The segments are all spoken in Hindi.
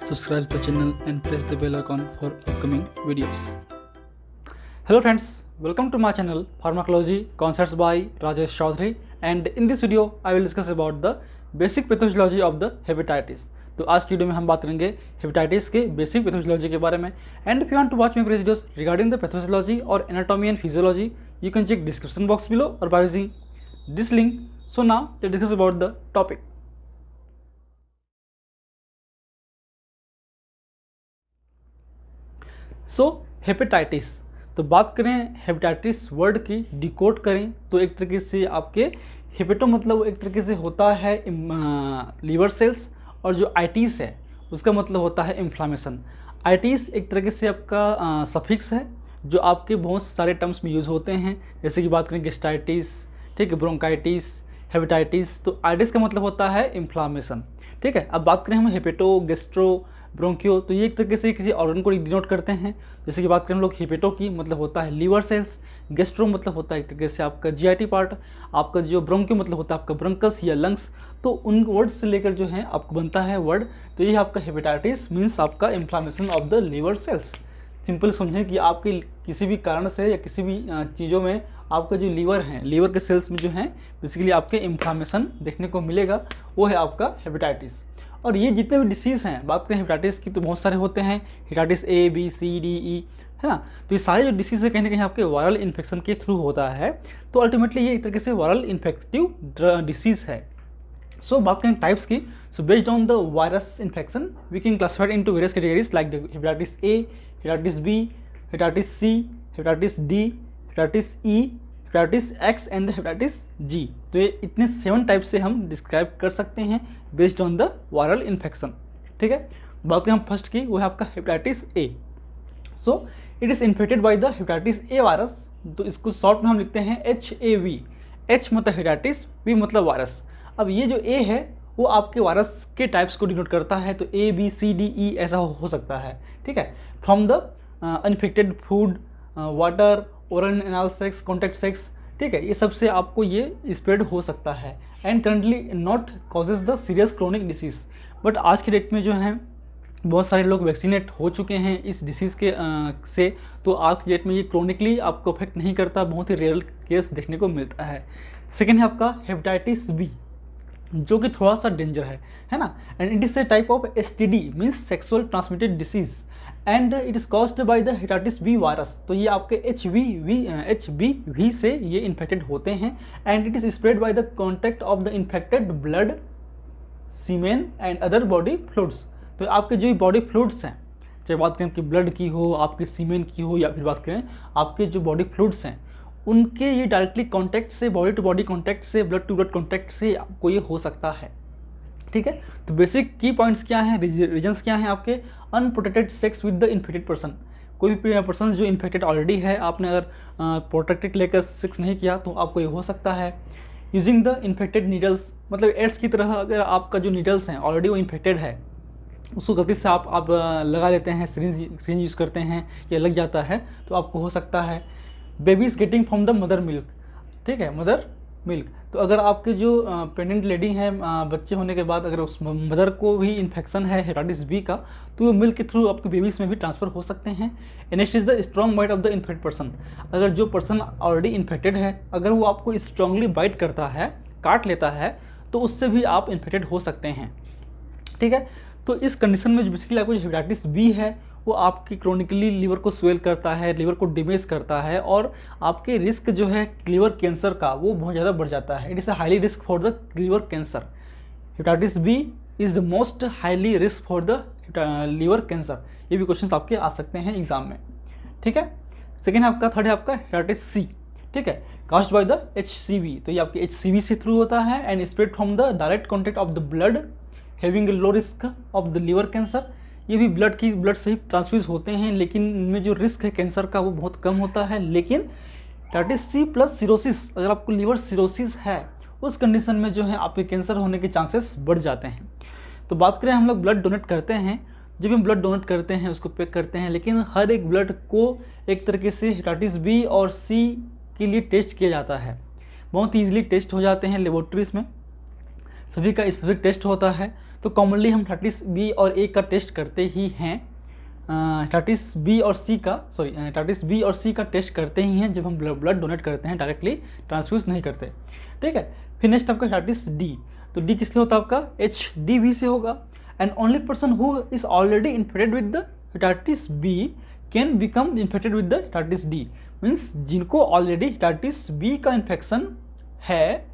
subscribe the channel and press the bell icon for upcoming videos. Hello friends, welcome to my channel Pharmacology Concepts by Rajesh Chaudhary, and in this video I will discuss about the basic pathology of the hepatitis. तो आज की वीडियो में हम बात करेंगे हेपेटाइटिस के बेसिक पैथोलॉजी के बारे में. And if you want to watch my videos regarding the pathology और anatomy and physiology, you can check description box below और by using this link. So now let's discuss about the topic. So hepatitis, तो बात करें हेपेटाइटिस वर्ड की, डिकोड करें तो एक तरीके से आपके हेपेटो मतलब एक तरीके से होता है लीवर सेल्स, और जो आइटिस है उसका मतलब होता है इन्फ्लामेशन. आइटिस एक तरीके से आपका सफिक्स है जो आपके बहुत सारे टर्म्स में यूज़ होते हैं, जैसे कि बात करें गेस्टाइटिस, ठीक है, ब्रोंकाइटिस, हेपेटाइटिस. तो आइटिस का मतलब होता है इन्फ्लामेशन, ठीक है. अब बात करें हम हेपेटो, गेस्ट्रो, ब्रोंकियो, तो ये एक तरीके से किसी ऑर्गन को डिनोट करते हैं. जैसे कि बात करें हम लोग हेपेटो की, मतलब होता है लीवर सेल्स. गेस्ट्रो मतलब होता है एक तरीके से आपका जीआईटी पार्ट. आपका जो ब्रोंकियो मतलब होता है आपका ब्रोंकस या लंग्स. तो उन वर्ड से लेकर जो है आपको बनता है वर्ड. तो ये आपका हेपेटाइटिस मीन्स आपका inflammation of the liver cells. Simple समझें कि आपके किसी भी कारण से या किसी भी चीज़ों में आपका जो लीवर है, लीवर के सेल्स में जो है बेसिकली आपके इन्फ्लामेशन देखने को मिलेगा, वो है आपका हेपेटाइटिस. और ये जितने भी डिसीज़ हैं, बात करें हेपेटाइटिस की तो बहुत सारे होते हैं, hepatitis A, B, C, D, E, है ना. तो ये सारे जो डिसीज़ है कहीं ना कहीं आपके वायरल इन्फेक्शन के थ्रू होता है. तो अल्टीमेटली ये एक तरीके से वायरल इन्फेक्टिव डिसीज़ है. सो बात करें टाइप्स की, so based on the virus infection we can classified into various categories like hepatitis A, hepatitis B, hepatitis C, hepatitis D, hepatitis E, hepatitis X and hepatitis G. तो ये इतने 7 टाइप से हम डिस्क्राइब कर सकते हैं based on the viral infection, ठीक है. बात करें हम फर्स्ट की, वो है आपका hepatitis A. So it is infected by the hepatitis A virus. तो इसको शॉर्ट में हम लिखते हैं HAV. H मतलब हेपेटाइटिस, V मतलब वायरस. अब ये जो A है वो आपके वायरस के टाइप्स को डिनोट करता है. तो A, B, C, D, E ऐसा हो सकता है, ठीक है. From the uninfected food, water, oral anal sex, contact sex, ठीक है, ये सबसे आपको ये स्प्रेड हो सकता है. And currently not causes the serious chronic disease. But आज के डेट में जो है बहुत सारे लोग वैक्सीनेट हो चुके हैं इस डिसीज़ के से. तो आज के डेट में ये क्रोनिकली आपको अफेक्ट नहीं करता, बहुत ही रेयर केस देखने को मिलता है. सेकेंड है आपका हेपेटाइटिस बी, जो कि थोड़ा सा डेंजर है ना. And it is a type of STD means sexual transmitted disease, and it is caused by the hepatitis B virus. तो ये आपके HBV से ये इन्फेक्टेड होते हैं. And it is spread by the contact of the infected blood, semen and other body fluids. तो आपके जो बॉडी फ्लूइड्स हैं, चाहे बात करें कि ब्लड की हो, आपके सीमेन की हो, या फिर बात करें आपके जो बॉडी फ्लूइड्स हैं, उनके ये डायरेक्टली कांटेक्ट से, बॉडी टू बॉडी कांटेक्ट से, ब्लड टू ब्लड कांटेक्ट से आपको ये हो सकता है, ठीक है. तो बेसिक की पॉइंट्स क्या हैं, रीजन्स क्या हैं आपके? Unprotected sex with the infected person. कोई भी पर्सन जो इन्फेक्टेड ऑलरेडी है, आपने अगर प्रोटेक्टेड लेकर सेक्स नहीं किया तो आपको ये हो सकता है. यूजिंग द इन्फेक्टेड नीडल्स, मतलब एड्स की तरह अगर आपका जो नीडल्स हैं ऑलरेडी वो इन्फेक्टेड है, उसको गलती से आप लगा लेते हैं, सिरिंज यूज़ करते हैं, या लग जाता है तो आपको हो सकता है. Babies getting from the mother milk, ठीक है, मदर मिल्क. तो अगर आपके जो प्रेग्नेंट लेडी हैं, बच्चे होने के बाद अगर उस मदर को भी इन्फेक्शन है हेपेटाइटिस बी का, तो वो मिल्क के थ्रू आपके बेबीज़ में भी ट्रांसफ़र हो सकते हैं. Next is the strong bite of the infected person. अगर जो पर्सन ऑलरेडी इन्फेक्टेड है, अगर वो आपको स्ट्रांगली बाइट करता है, काट लेता है, तो उससे भी आप इन्फेक्टेड हो सकते हैं, ठीक है. तो इस कंडीशन में जो बेसिकली आपको जो हेपेटाइटिस बी है वो आपकी क्रोनिकली लीवर को स्वेल करता है, लीवर को डैमेज करता है, और आपके रिस्क जो है लीवर कैंसर का वो बहुत ज़्यादा बढ़ जाता है. It is a highly risk for the liver cancer. Hepatitis B is the most highly risk for the liver cancer. ये भी क्वेश्चन आपके आ सकते हैं एग्जाम में, ठीक है. सेकेंड आपका, थर्ड है आपका हेपेटाइटिस सी, ठीक है, कास्ड बाय द HCV. तो ये आपके HCV से थ्रू होता है and spread from the direct contact of the blood having low risk of the liver cancer. ये भी ब्लड से ही ट्रांसफ्यूज होते हैं, लेकिन इनमें जो रिस्क है कैंसर का वो बहुत कम होता है. लेकिन हेपेटाइटिस सी प्लस सिरोसिस, अगर आपको लीवर सिरोसिस है, उस कंडीशन में जो है आपके कैंसर होने के चांसेस बढ़ जाते हैं. तो बात करें, हम लोग ब्लड डोनेट करते हैं, जब हम ब्लड डोनेट करते हैं उसको पैक करते हैं, लेकिन हर एक ब्लड को एक तरीके से हेपेटाइटिस बी और सी के लिए टेस्ट किया जाता है. बहुत ईजिली टेस्ट हो जाते हैं लेबोरेटरीज में, सभी का स्पेसिफिक टेस्ट होता है. तो कॉमनली हम हेपेटाइटिस बी और ए का टेस्ट करते ही हैं, हेपेटाइटिस बी और सी का हेपेटाइटिस बी और सी का टेस्ट करते ही हैं जब हम ब्लड डोनेट करते हैं, डायरेक्टली ट्रांसफ्यूज नहीं करते, ठीक है। फिर नेक्स्ट आपका हेपेटाइटिस डी, तो डी किस लिए होता है आपका, HDV से होगा। And only person who is already infected with the hepatitis B can become infected with the hepatitis D, means जिनको ऑलरेडी हेपेटाइटिस बी का इन्फेक्शन है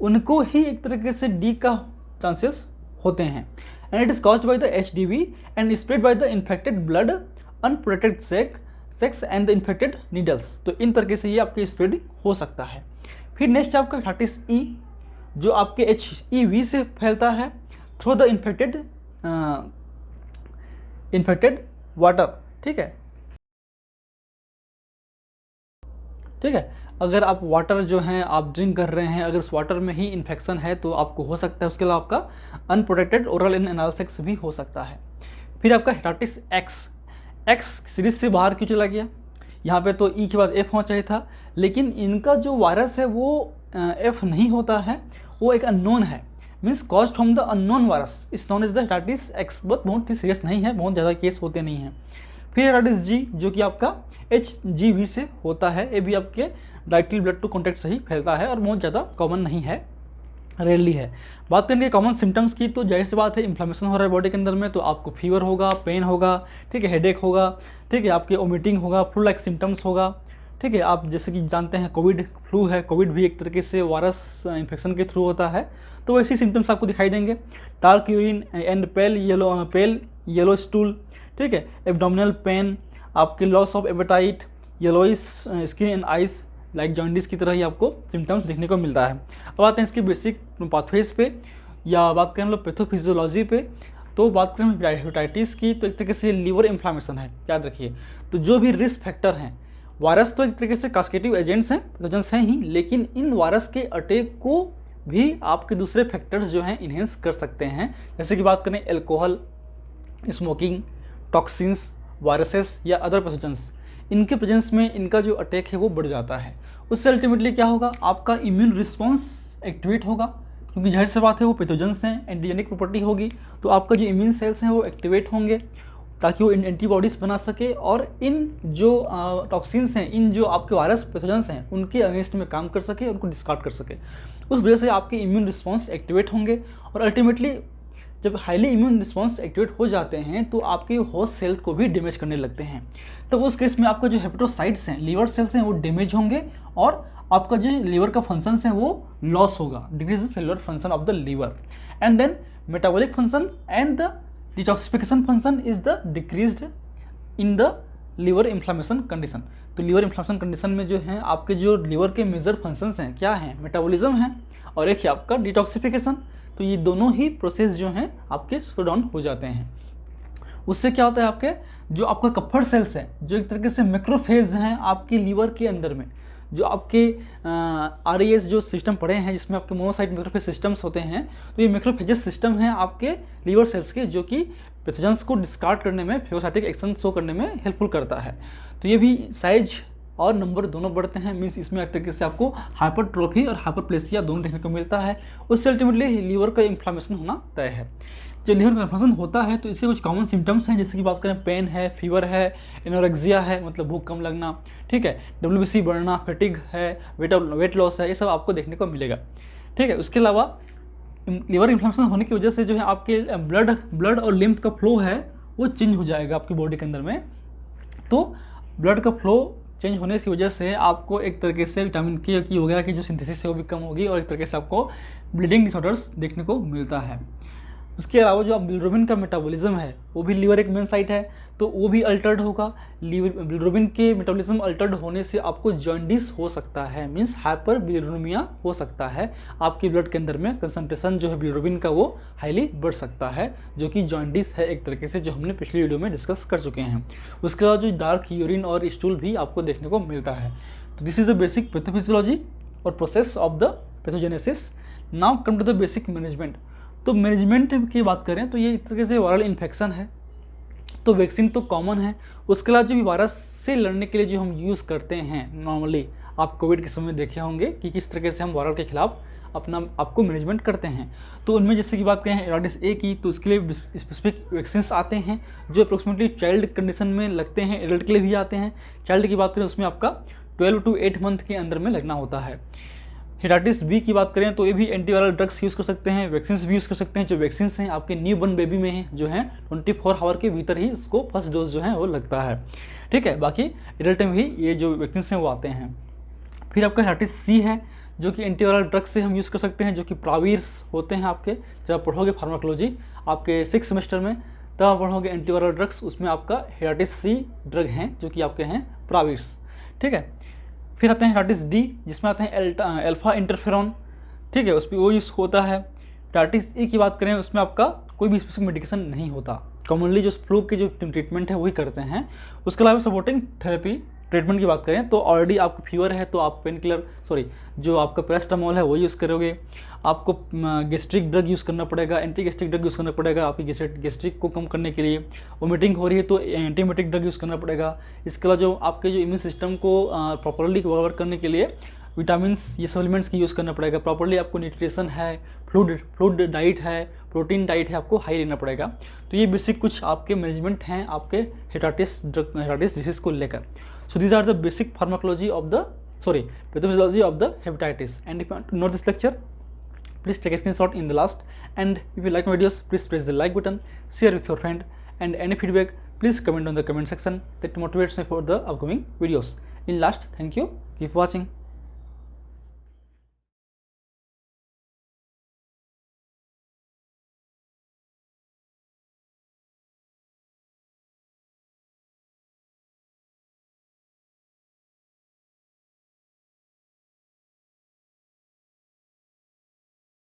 उनको ही एक तरीके से डी का चांसेस होते हैं। And it is caused by the HDV and spread by the infected blood, unprotected sex and the infected needles. तो इन तरीके से ये आपके स्प्रेड हो सकता है। फिर नेक्स्ट आपका हेपेटाइटिस ई, जो आपके HEV से फैलता है थ्रू द इन्फेक्टेड वाटर, ठीक है। अगर आप वाटर जो है आप ड्रिंक कर रहे हैं, अगर उस वाटर में ही इन्फेक्शन है तो आपको हो सकता है। उसके अलावा आपका unprotected oral and anal sex भी हो सकता है। फिर आपका हेपेटाइटिस एक्स सीरीज से बाहर क्यों चला गया, यहाँ पे तो ई के बाद एफ होना चाहिए था, लेकिन इनका जो वायरस है वो एफ नहीं होता है, वो एक अननोन है, means caused from the unknown virus, is known as the hepatitis X. बहुत ही सीरियस नहीं है, बहुत ज़्यादा केस होते नहीं हैं। फिर हेपेटाइटिस जी, जो कि आपका HGV से होता है, ये भी आपके डायरेक्टली ब्लड टू कॉन्टैक्ट से ही फैलता है और बहुत ज़्यादा कॉमन नहीं है, रेयरली है। बात करेंगे कॉमन सिम्टम्स की, तो जाहिर सी बात है इन्फ्लेमेशन हो रहा है बॉडी के अंदर में, तो आपको फीवर होगा, पेन होगा, ठीक है, हेडेक होगा, ठीक है, आपके वोमिटिंग होगा, फ्लू लाइक सिम्टम्स होगा, ठीक है। आप जैसे कि जानते हैं कोविड फ्लू है, कोविड भी एक तरीके से वायरस इन्फेक्शन के थ्रू होता है, तो वैसे सिम्टम्स आपको दिखाई देंगे। Dark urine and pale yellow stool, ठीक है, एब्डोमिनल पेन, आपके loss of appetite, yellowish skin and eyes like jaundice की तरह ही आपको सिम्टम्स देखने को मिलता है। अब आते हैं इसके बेसिक पाथवेज पे, या बात करें हम लोग पैथोफिजियोलॉजी पे, तो बात करें हेपेटाइटिस की, तो एक तरीके से लीवर इन्फ्लामेशन है, याद रखिए। तो जो भी रिस्क फैक्टर हैं, वायरस तो एक तरीके से कास्केटिव एजेंट्स हैं, पैथोजेंस हैं ही, लेकिन इन वायरस के अटैक को भी आपके दूसरे फैक्टर्स जो हैं इन्हेंस कर सकते हैं। जैसे कि बात करें एल्कोहल, स्मोकिंग, टॉक्सिन्स, वायरसेस या अदर पैथोजेंस, इनके प्रेजेंस में इनका जो अटैक है वो बढ़ जाता है। उससे अल्टीमेटली क्या होगा, आपका इम्यून रिस्पॉन्स एक्टिवेट होगा, क्योंकि जाहिर सी बात है वो पैथोजेंस हैं, एंटीजेनिक प्रॉपर्टी होगी, तो आपका जो इम्यून सेल्स हैं वो एक्टिवेट होंगे ताकि वो एंटीबॉडीज़ बना सके और इन जो टॉक्सिन्स हैं, इन जो आपके वायरस पैथोजेंस हैं उनके अगेंस्ट में काम कर सके, उनको डिस्कार्ड कर सके। उस वजह से आपके इम्यून रिस्पॉन्स एक्टिवेट होंगे और अल्टीमेटली जब हाईली इम्यून रिस्पॉन्स एक्टिवेट हो जाते हैं तो आपके होस्ट सेल को भी डैमेज करने लगते हैं। तो उस केस में आपका जो हेपेटोसाइट्स हैं, लीवर सेल्स हैं, वो डैमेज होंगे और आपका जो लीवर का फंक्शंस है वो लॉस होगा, decrease the cellular function of the liver, and then metabolic function and the detoxification function is the decreased in the liver inflammation condition. तो लीवर इन्फ्लामेशन कंडीशन में जो है आपके जो लीवर के मेजर फंक्शंस हैं क्या हैं, मेटाबॉलिज्म है और एक है आपका डिटॉक्सिफिकेशन। तो ये दोनों ही प्रोसेस जो हैं आपके स्लो डाउन हो जाते हैं। उससे क्या होता है, आपके जो आपका कफर सेल्स हैं, जो एक तरीके से मैक्रोफेज हैं आपके लीवर के अंदर में, जो आपके RAS जो सिस्टम पड़े हैं जिसमें आपके मोनोसाइट मैक्रोफेज सिस्टम्स होते हैं, तो ये मैक्रोफेजेस सिस्टम हैं आपके लीवर सेल्स के, जो कि पैथोजेंस को डिस्कार्ड करने में, फेगोसाइटिक एक्शन शो करने में हेल्पफुल करता है। तो ये भी साइज और नंबर दोनों बढ़ते हैं, मीन्स इसमें एक तरीके से आपको हाइपरट्रोफी और हाइपरप्लेसिया दोनों देखने को मिलता है। उससे अल्टीमेटली लीवर का इन्फ्लामेशन होना तय है। जब लीवर का इन्फ्लामेशन होता है तो इससे कुछ कॉमन सिम्टम्स हैं, जैसे कि बात करें पेन है, फीवर है, एनोरेक्सिया है मतलब भूख कम लगना, ठीक है, WBC बढ़ना, फैटिग है, वेट लॉस है, ये सब आपको देखने को मिलेगा, ठीक है। उसके अलावा लीवर इन्फ्लामेशन होने की वजह से जो है आपके ब्लड और लिम्फ का फ्लो है वो चेंज हो जाएगा आपकी बॉडी के अंदर में। तो ब्लड का फ्लो चेंज होने की वजह से आपको एक तरीके से विटामिन के वगैरह की जो सिंथेसिस है वो भी कम होगी और एक तरीके से आपको ब्लीडिंग डिसऑर्डर्स देखने को मिलता है। उसके अलावा जो बिलिरुबिन का मेटाबॉलिज्म है वो भी लीवर एक मेन साइट है, तो वो भी अल्टर्ड होगा। बिलिरुबिन के मेटाबॉलिज्म अल्टर्ड होने से आपको जॉन्डिस हो सकता है, मीन्स हाइपर बिलिरुबिनिया हो सकता है। आपके ब्लड के अंदर में कंसंट्रेशन जो है बिलिरुबिन का वो हाईली बढ़ सकता है, जो कि जॉन्डिस है एक तरीके से, जो हमने पिछली वीडियो में डिस्कस कर चुके हैं। उसके बाद जो डार्क यूरिन और स्टूल भी आपको देखने को मिलता है। तो this is the basic pathophysiology और process of the pathogenesis. Now come to the basic management. तो मैनेजमेंट की बात करें तो ये एक तरीके से वायरल इन्फेक्शन है, तो वैक्सीन तो कॉमन है। उसके अलावा जो भी वायरस से लड़ने के लिए जो हम यूज़ करते हैं नॉर्मली, आप कोविड के समय देखे होंगे कि किस तरीके से हम वायरल के खिलाफ अपना आपको मैनेजमेंट करते हैं। तो उनमें जैसे कि बात करें हेपेटाइटिस ए की, तो इसके लिए स्पेसिफिक वैक्सीन आते हैं जो अप्रोक्सीमेटली चाइल्ड कंडीशन में लगते हैं, एडल्ट के लिए भी आते हैं। चाइल्ड की बात करें उसमें आपका 12 to 8 मंथ के अंदर में लगना होता है। हेपेटाइटिस बी की बात करें तो ये भी एंटीवायरल ड्रग्स यूज़ कर सकते हैं, वैक्सीन भी यूज़ कर सकते हैं। जो वैक्सीन हैं आपके न्यू बॉर्न बेबी में हैं जो हैं 24 आवर के भीतर ही उसको फर्स्ट डोज जो है वो लगता है, ठीक है। बाकी एडल्ट में भी ये जो वैक्सीन हैं वो आते हैं। फिर आपका हेपेटाइटिस सी है जो कि एंटीवायरल ड्रग्स से हम यूज़ कर सकते हैं, जो कि प्रावीर्स होते हैं आपके। जब आप पढ़ोगे फार्माकोलॉजी आपके 6 सेमेस्टर में, तब आप पढ़ोगे एंटीवायरल ड्रग्स, उसमें आपका हेपेटाइटिस सी ड्रग हैं जो कि आपके हैं प्रावीर्स, ठीक है। फिर आते हैं हेपेटाइटिस डी जिसमें आते हैं अल्फा इंटरफेरॉन, ठीक है, उस पर वो यूज़ होता है। हेपेटाइटिस ई की बात करें उसमें आपका कोई भी स्पेसिफिक मेडिकेशन नहीं होता, कॉमनली जो फ्लू के जो ट्रीटमेंट है वही करते हैं। उसके अलावा सपोर्टिंग थेरेपी ट्रीटमेंट की बात करें तो ऑलरेडी आपको फीवर है तो आप पेन किलर जो आपका पैरास्टामोल है वो यूज़ करोगे। आपको गैस्ट्रिक ड्रग यूज़ करना पड़ेगा, एंटी गैस्ट्रिक ड्रग यूज़ करना पड़ेगा आपकी गैस्ट्रिक को कम करने के लिए। वोमिटिंग हो रही है तो एंटीबायोटिक ड्रग यूज़ करना पड़ेगा। इसके अलावा जो आपके जो इम्यून सिस्टम को प्रॉपरली वर्क करने के लिए विटामिन्स ये सप्लीमेंट्स की यूज़ करना पड़ेगा। प्रॉपरली आपको न्यूट्रिशन है, फ्लूड डाइट है, प्रोटीन डाइट है, आपको हाई लेना पड़ेगा। तो ये बेसिक कुछ आपके मैनेजमेंट हैं आपके हेपेटाइटिस डिसीज़ को लेकर। So these are the basic pathophysiology of the hepatitis. And if you want to know this lecture, please take a screenshot in the last. And if you like my videos, please press the like button, share with your friend, and any feedback, please comment on the comment section. That motivates me for the upcoming videos. In last, thank you. Keep watching.